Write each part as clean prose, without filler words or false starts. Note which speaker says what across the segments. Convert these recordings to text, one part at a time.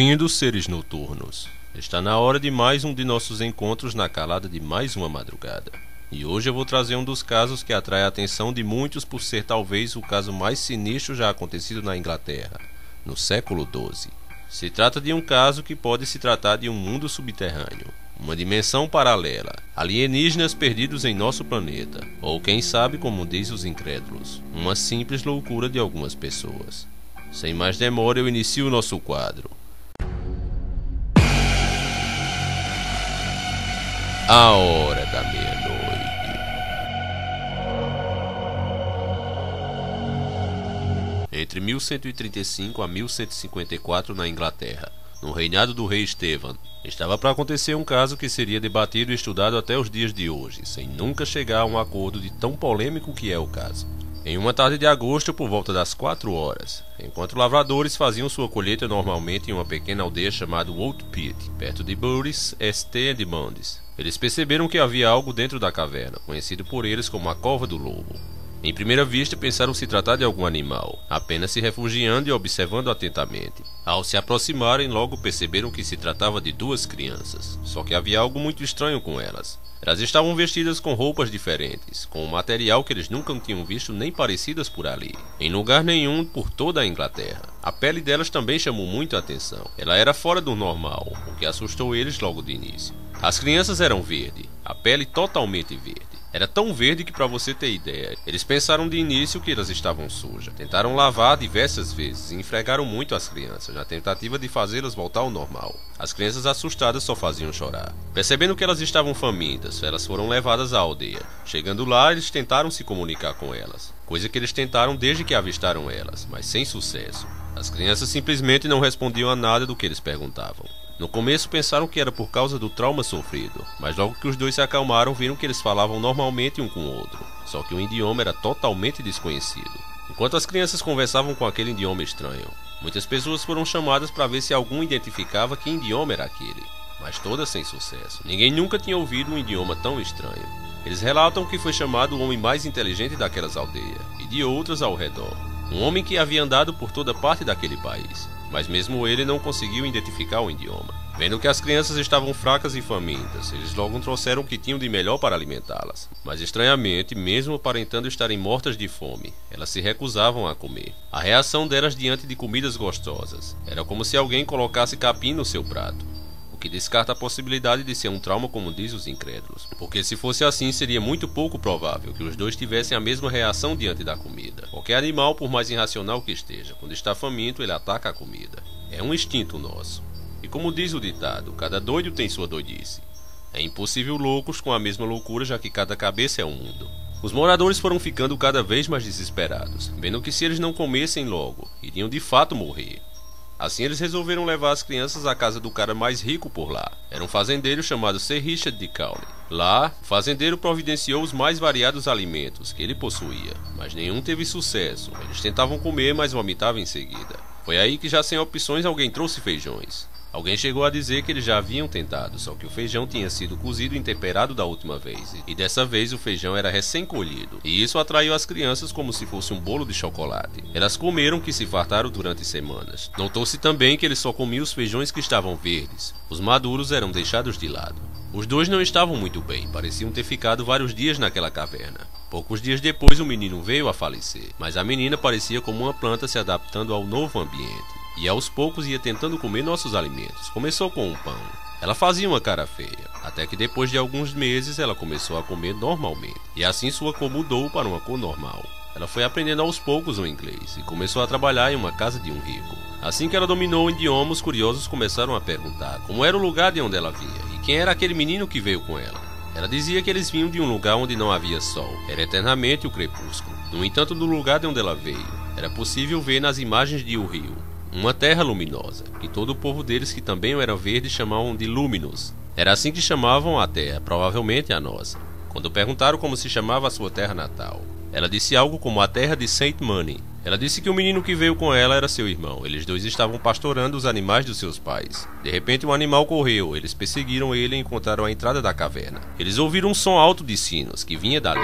Speaker 1: Bem-vindos, seres noturnos. Está na hora de mais um de nossos encontros na calada de mais uma madrugada. E hoje eu vou trazer um dos casos que atrai a atenção de muitos por ser talvez o caso mais sinistro já acontecido na Inglaterra, no século XII. Se trata de um caso que pode se tratar de um mundo subterrâneo, uma dimensão paralela, alienígenas perdidos em nosso planeta, ou quem sabe, como diz os incrédulos, uma simples loucura de algumas pessoas. Sem mais demora, eu inicio o nosso quadro. A hora da meia-noite. Entre 1135 a 1154 na Inglaterra, no reinado do rei Estevão, estava para acontecer um caso que seria debatido e estudado até os dias de hoje, sem nunca chegar a um acordo de tão polêmico que é o caso. Em uma tarde de agosto, por volta das 4 horas, enquanto lavradores faziam sua colheita normalmente em uma pequena aldeia chamada Old Pit, perto de Bury St. Edmunds, eles perceberam que havia algo dentro da caverna, conhecido por eles como a Cova do Lobo. Em primeira vista, pensaram se tratar de algum animal, apenas se refugiando e observando atentamente. Ao se aproximarem, logo perceberam que se tratava de duas crianças, só que havia algo muito estranho com elas. Elas estavam vestidas com roupas diferentes, com um material que eles nunca tinham visto nem parecidas por ali, em lugar nenhum por toda a Inglaterra. A pele delas também chamou muito a atenção. Ela era fora do normal, o que assustou eles logo de início. As crianças eram verde, a pele totalmente verde. Era tão verde que, para você ter ideia, eles pensaram de início que elas estavam sujas. Tentaram lavar diversas vezes e esfregaram muito as crianças, na tentativa de fazê-las voltar ao normal. As crianças assustadas só faziam chorar. Percebendo que elas estavam famintas, elas foram levadas à aldeia. Chegando lá, eles tentaram se comunicar com elas, coisa que eles tentaram desde que avistaram elas, mas sem sucesso. As crianças simplesmente não respondiam a nada do que eles perguntavam. No começo pensaram que era por causa do trauma sofrido, mas logo que os dois se acalmaram viram que eles falavam normalmente um com o outro, só que o idioma era totalmente desconhecido. Enquanto as crianças conversavam com aquele idioma estranho, muitas pessoas foram chamadas para ver se algum identificava que idioma era aquele, mas todas sem sucesso. Ninguém nunca tinha ouvido um idioma tão estranho. Eles relatam que foi chamado o homem mais inteligente daquelas aldeias e de outras ao redor, um homem que havia andado por toda parte daquele país. Mas mesmo ele não conseguiu identificar o idioma. Vendo que as crianças estavam fracas e famintas, eles logo trouxeram o que tinham de melhor para alimentá-las. Mas estranhamente, mesmo aparentando estarem mortas de fome, elas se recusavam a comer. A reação delas diante de comidas gostosas era como se alguém colocasse capim no seu prato, o que descarta a possibilidade de ser um trauma, como diz os incrédulos, porque se fosse assim seria muito pouco provável que os dois tivessem a mesma reação diante da comida. Qualquer animal, por mais irracional que esteja, quando está faminto ele ataca a comida. É um instinto nosso. E como diz o ditado, cada doido tem sua doidice. É impossível loucos com a mesma loucura, já que cada cabeça é um mundo. Os moradores foram ficando cada vez mais desesperados, vendo que se eles não comessem logo, iriam de fato morrer. Assim eles resolveram levar as crianças à casa do cara mais rico por lá. Era um fazendeiro chamado Sir Richard de Cowley. Lá, o fazendeiro providenciou os mais variados alimentos que ele possuía, mas nenhum teve sucesso. Eles tentavam comer, mas vomitavam em seguida. Foi aí que, já sem opções, alguém trouxe feijões. Alguém chegou a dizer que eles já haviam tentado, só que o feijão tinha sido cozido e temperado da última vez, e dessa vez o feijão era recém-colhido, e isso atraiu as crianças como se fosse um bolo de chocolate. Elas comeram que se fartaram durante semanas. Notou-se também que eles só comiam os feijões que estavam verdes. Os maduros eram deixados de lado. Os dois não estavam muito bem, pareciam ter ficado vários dias naquela caverna. Poucos dias depois o menino veio a falecer, mas a menina parecia como uma planta se adaptando ao novo ambiente. E aos poucos ia tentando comer nossos alimentos. Começou com um pão. Ela fazia uma cara feia, até que depois de alguns meses ela começou a comer normalmente. E assim sua cor mudou para uma cor normal. Ela foi aprendendo aos poucos o inglês e começou a trabalhar em uma casa de um rico. Assim que ela dominou o idioma, os curiosos começaram a perguntar como era o lugar de onde ela vinha e quem era aquele menino que veio com ela. Ela dizia que eles vinham de um lugar onde não havia sol, era eternamente o crepúsculo. No entanto, no lugar de onde ela veio, era possível ver nas imagens de um rio uma terra luminosa, que todo o povo deles, que também era verde, chamavam de Luminous. Era assim que chamavam a terra, provavelmente a nossa. Quando perguntaram como se chamava a sua terra natal, ela disse algo como a terra de Saint Money. Ela disse que o menino que veio com ela era seu irmão. Eles dois estavam pastorando os animais dos seus pais. De repente um animal correu, eles perseguiram ele e encontraram a entrada da caverna. Eles ouviram um som alto de sinos, que vinha dali.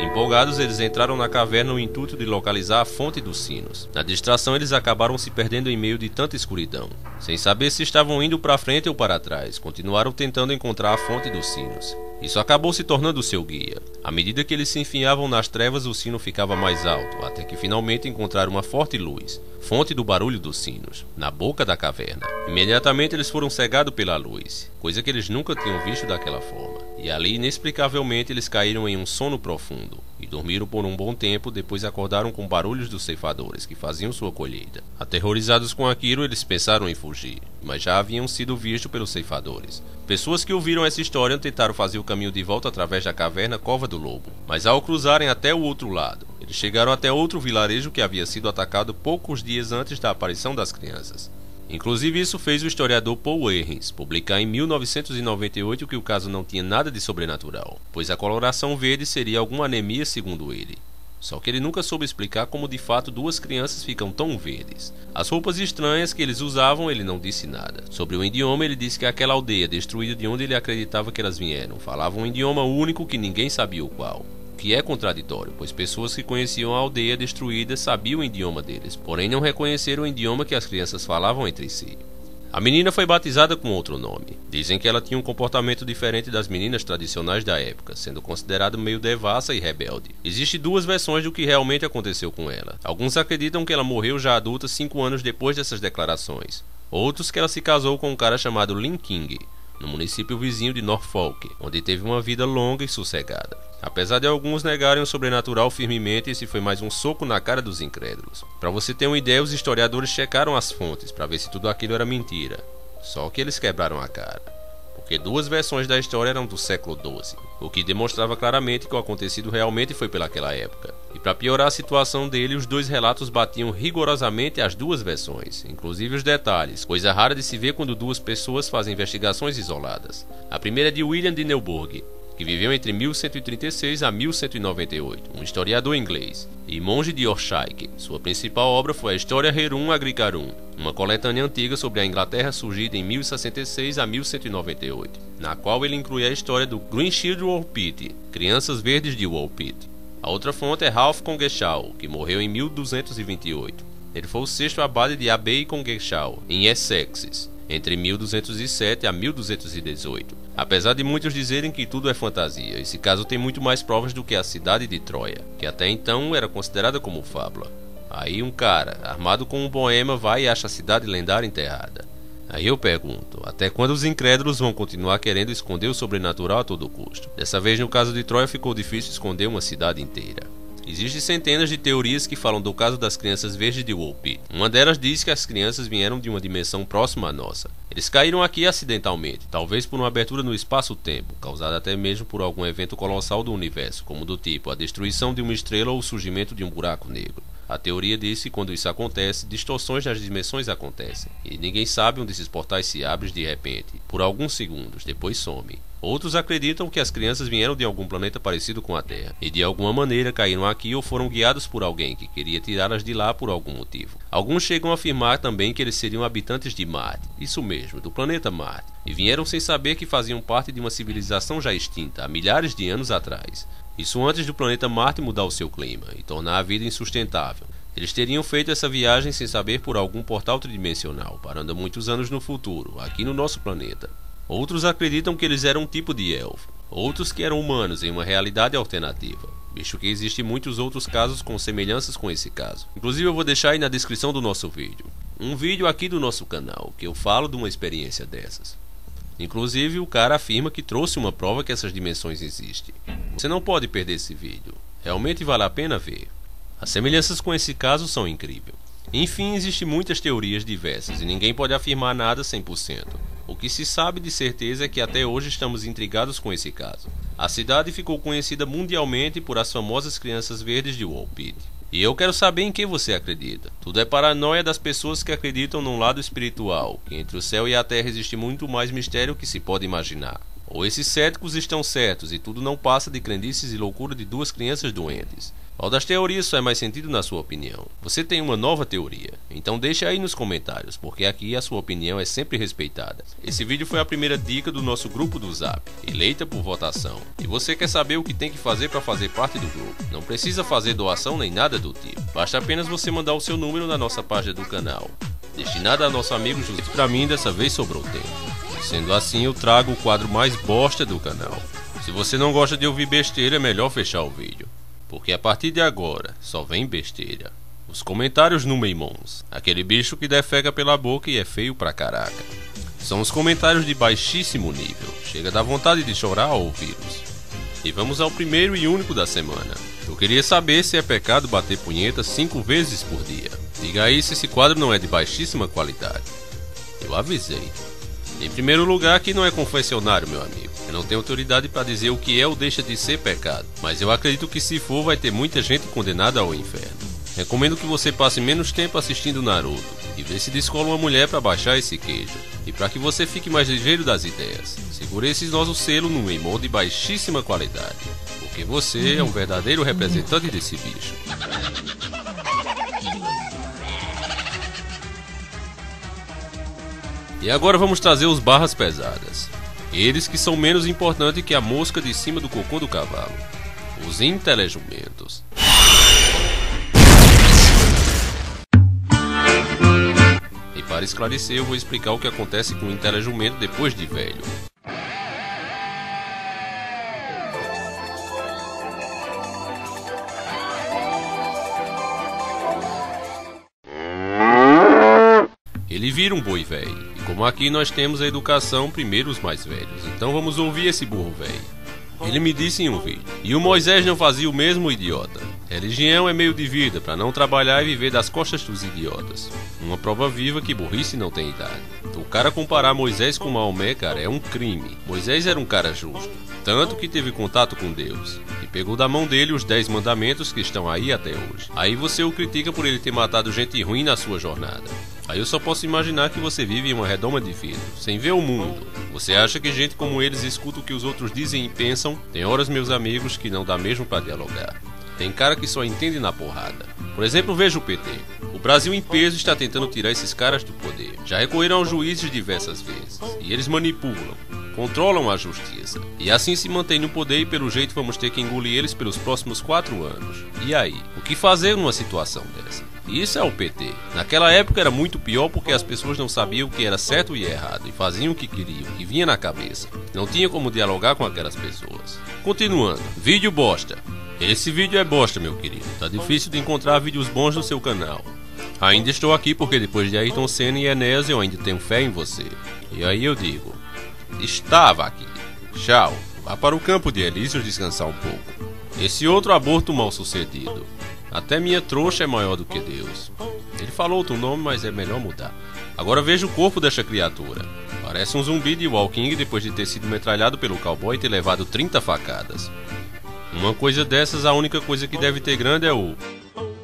Speaker 1: Empolgados, eles entraram na caverna no intuito de localizar a fonte dos sinos. Na distração, eles acabaram se perdendo em meio de tanta escuridão. Sem saber se estavam indo para frente ou para trás, continuaram tentando encontrar a fonte dos sinos. Isso acabou se tornando seu guia. À medida que eles se enfiavam nas trevas, o sino ficava mais alto, até que finalmente encontraram uma forte luz, fonte do barulho dos sinos, na boca da caverna. Imediatamente eles foram cegados pela luz, coisa que eles nunca tinham visto daquela forma. E ali, inexplicavelmente, eles caíram em um sono profundo e dormiram por um bom tempo. Depois acordaram com barulhos dos ceifadores que faziam sua colheita. Aterrorizados com aquilo, eles pensaram em fugir, mas já haviam sido vistos pelos ceifadores. Pessoas que ouviram essa história tentaram fazer o caminho de volta através da caverna Cova do Lobo, mas ao cruzarem até o outro lado, eles chegaram até outro vilarejo que havia sido atacado poucos dias antes da aparição das crianças. Inclusive, isso fez o historiador Paul Ehrens publicar em 1998 que o caso não tinha nada de sobrenatural, pois a coloração verde seria alguma anemia segundo ele. Só que ele nunca soube explicar como de fato duas crianças ficam tão verdes. As roupas estranhas que eles usavam, ele não disse nada. Sobre o idioma, ele disse que aquela aldeia destruída de onde ele acreditava que elas vieram falava um idioma único que ninguém sabia o qual. Que é contraditório, pois pessoas que conheciam a aldeia destruída sabiam o idioma deles, porém não reconheceram o idioma que as crianças falavam entre si. A menina foi batizada com outro nome. Dizem que ela tinha um comportamento diferente das meninas tradicionais da época, sendo considerada meio devassa e rebelde. Existem duas versões do que realmente aconteceu com ela. Alguns acreditam que ela morreu já adulta 5 anos depois dessas declarações. Outros que ela se casou com um cara chamado Lin King, no município vizinho de Norfolk, onde teve uma vida longa e sossegada. Apesar de alguns negarem o sobrenatural firmemente, esse foi mais um soco na cara dos incrédulos. Para você ter uma ideia, os historiadores checaram as fontes para ver se tudo aquilo era mentira. Só que eles quebraram a cara, porque duas versões da história eram do século XII, o que demonstrava claramente que o acontecido realmente foi pelaquela época. E para piorar a situação dele, os dois relatos batiam rigorosamente as duas versões, inclusive os detalhes, coisa rara de se ver quando duas pessoas fazem investigações isoladas. A primeira é de William de Newburgh, que viveu entre 1136 a 1198, um historiador inglês, e monge de Yorkshire. Sua principal obra foi a História Rerum Agricarum, uma coletânea antiga sobre a Inglaterra surgida em 1066 a 1198, na qual ele inclui a história do Green Children Woolpit, Crianças Verdes de Woolpit. A outra fonte é Ralph Coggeshall, que morreu em 1228. Ele foi o sexto abade de Abbey Coggeshall, em Essex, entre 1207 a 1218. Apesar de muitos dizerem que tudo é fantasia, esse caso tem muito mais provas do que a cidade de Troia, que até então era considerada como fábula. Aí um cara, armado com um poema, vai e acha a cidade lendária enterrada. Aí eu pergunto, até quando os incrédulos vão continuar querendo esconder o sobrenatural a todo custo? Dessa vez, no caso de Troia, ficou difícil esconder uma cidade inteira. Existem centenas de teorias que falam do caso das crianças verdes de Woolpit. Uma delas diz que as crianças vieram de uma dimensão próxima à nossa. Eles caíram aqui acidentalmente, talvez por uma abertura no espaço-tempo, causada até mesmo por algum evento colossal do universo, como do tipo a destruição de uma estrela ou o surgimento de um buraco negro. A teoria diz que quando isso acontece, distorções nas dimensões acontecem, e ninguém sabe onde esses portais se abrem de repente, por alguns segundos, depois somem. Outros acreditam que as crianças vieram de algum planeta parecido com a Terra, e de alguma maneira caíram aqui ou foram guiados por alguém que queria tirá-las de lá por algum motivo. Alguns chegam a afirmar também que eles seriam habitantes de Marte, isso mesmo, do planeta Marte, e vieram sem saber que faziam parte de uma civilização já extinta há milhares de anos atrás. Isso antes do planeta Marte mudar o seu clima e tornar a vida insustentável. Eles teriam feito essa viagem sem saber por algum portal tridimensional, parando muitos anos no futuro, aqui no nosso planeta. Outros acreditam que eles eram um tipo de elfo, outros que eram humanos em uma realidade alternativa, visto que existem muitos outros casos com semelhanças com esse caso. Inclusive eu vou deixar aí na descrição do nosso vídeo, um vídeo aqui do nosso canal, que eu falo de uma experiência dessas. Inclusive o cara afirma que trouxe uma prova que essas dimensões existem. Você não pode perder esse vídeo, realmente vale a pena ver. As semelhanças com esse caso são incríveis. Enfim, existem muitas teorias diversas e ninguém pode afirmar nada 100%. O que se sabe de certeza é que até hoje estamos intrigados com esse caso. A cidade ficou conhecida mundialmente por as famosas crianças verdes de Woolpit. E eu quero saber em quem você acredita. Tudo é paranoia das pessoas que acreditam num lado espiritual, que entre o céu e a terra existe muito mais mistério que se pode imaginar. Ou esses céticos estão certos e tudo não passa de crendices e loucura de duas crianças doentes. Qual das teorias faz mais sentido na sua opinião? Você tem uma nova teoria? Então deixe aí nos comentários, porque aqui a sua opinião é sempre respeitada. Esse vídeo foi a primeira dica do nosso grupo do Zap, eleita por votação. E você quer saber o que tem que fazer para fazer parte do grupo? Não precisa fazer doação nem nada do tipo. Basta apenas você mandar o seu número na nossa página do canal. Destinada a nosso amigo José. Pra mim dessa vez sobrou tempo. Sendo assim, eu trago o quadro mais bosta do canal. Se você não gosta de ouvir besteira, é melhor fechar o vídeo. Porque a partir de agora, só vem besteira. Os comentários no Meimons, aquele bicho que defeca pela boca e é feio pra caraca. São os comentários de baixíssimo nível, chega da vontade de chorar ao ouvi-los. E vamos ao primeiro e único da semana. Eu queria saber se é pecado bater punheta 5 vezes por dia. Diga aí se esse quadro não é de baixíssima qualidade. Eu avisei. Em primeiro lugar, aqui não é confessionário, meu amigo. Eu não tenho autoridade para dizer o que é ou deixa de ser pecado, mas eu acredito que se for, vai ter muita gente condenada ao inferno. Recomendo que você passe menos tempo assistindo Naruto e vê se descola uma mulher para baixar esse queijo. E para que você fique mais ligeiro das ideias, segure esse nosso selo no Meimon de baixíssima qualidade, porque você é um verdadeiro representante desse bicho. E agora vamos trazer os barras pesadas. Eles que são menos importantes que a mosca de cima do cocô do cavalo. Os intelejumentos. E para esclarecer, eu vou explicar o que acontece com o intelejumento depois de velho. Ele vira um boi velho. E como aqui nós temos a educação, primeiro os mais velhos. Então vamos ouvir esse burro velho. Ele me disse em um vídeo: e o Moisés não fazia o mesmo, idiota? Religião é meio de vida, para não trabalhar e viver das costas dos idiotas. Uma prova viva que burrice não tem idade. O cara comparar Moisés com Maomé, cara, é um crime. Moisés era um cara justo, tanto que teve contato com Deus e pegou da mão dele os 10 mandamentos que estão aí até hoje. Aí você o critica por ele ter matado gente ruim na sua jornada. Aí eu só posso imaginar que você vive em uma redoma de vidro, sem ver o mundo. Você acha que gente como eles escuta o que os outros dizem e pensam? Tem horas, meus amigos, que não dá mesmo pra dialogar. Tem cara que só entende na porrada. Por exemplo, veja o PT. O Brasil em peso está tentando tirar esses caras do poder. Já recorreram aos juízes diversas vezes. E eles manipulam, controlam a justiça. E assim se mantém no poder e pelo jeito vamos ter que engolir eles pelos próximos 4 anos. E aí? O que fazer numa situação dessa? Isso é o PT. Naquela época era muito pior porque as pessoas não sabiam o que era certo e errado e faziam o que queriam, o que vinha na cabeça. Não tinha como dialogar com aquelas pessoas. Continuando. Vídeo bosta. Esse vídeo é bosta, meu querido. Tá difícil de encontrar vídeos bons no seu canal. Ainda estou aqui porque depois de Ayrton Senna e Enéas eu ainda tenho fé em você. E aí eu digo: estava aqui. Tchau. Vá para o campo de Elísios descansar um pouco. Esse outro aborto mal sucedido. Até minha trouxa é maior do que Deus. Ele falou outro nome, mas é melhor mudar. Agora veja o corpo desta criatura. Parece um zumbi de Walking depois de ter sido metralhado pelo cowboy e ter levado 30 facadas. Uma coisa dessas, a única coisa que deve ter grande é o...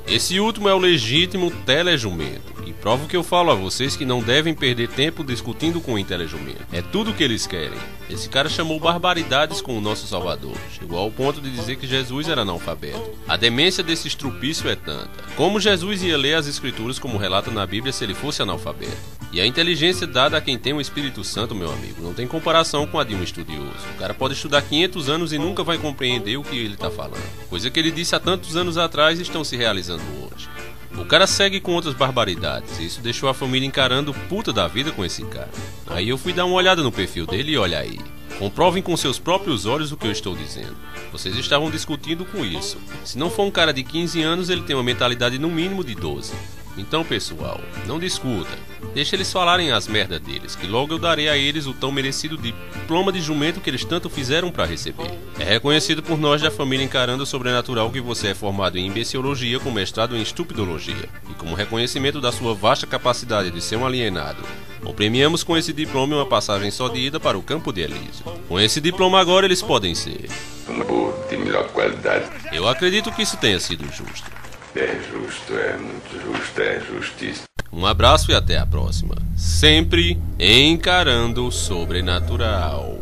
Speaker 1: Esse último é o legítimo telejumento. E prova que eu falo a vocês que não devem perder tempo discutindo com o intelejumento. É tudo o que eles querem. Esse cara chamou barbaridades com o nosso Salvador. Chegou ao ponto de dizer que Jesus era analfabeto. A demência desse estrupício é tanta. Como Jesus ia ler as escrituras como relata na Bíblia se ele fosse analfabeto? E a inteligência dada a quem tem o Espírito Santo, meu amigo, não tem comparação com a de um estudioso. O cara pode estudar 500 anos e nunca vai compreender o que ele está falando. Coisa que ele disse há tantos anos atrás estão se realizando hoje. O cara segue com outras barbaridades e isso deixou a família encarando puta da vida com esse cara. Aí eu fui dar uma olhada no perfil dele e olha aí. Comprovem com seus próprios olhos o que eu estou dizendo. Vocês estavam discutindo com isso. Se não for um cara de 15 anos, ele tem uma mentalidade no mínimo de 12. Então, pessoal, não discuta. Deixa eles falarem as merdas deles, que logo eu darei a eles o tão merecido diploma de jumento que eles tanto fizeram para receber. É reconhecido por nós da família encarando o sobrenatural que você é formado em imbecilologia com mestrado em estupidologia. E como reconhecimento da sua vasta capacidade de ser um alienado, o premiamos com esse diploma uma passagem só de ida para o campo de Elísio. Com esse diploma agora eles podem ser...
Speaker 2: de melhor qualidade.
Speaker 1: Eu acredito que isso tenha sido justo.
Speaker 2: É justo, é muito justo, é justíssimo.
Speaker 1: Um abraço e até a próxima. Sempre encarando o sobrenatural.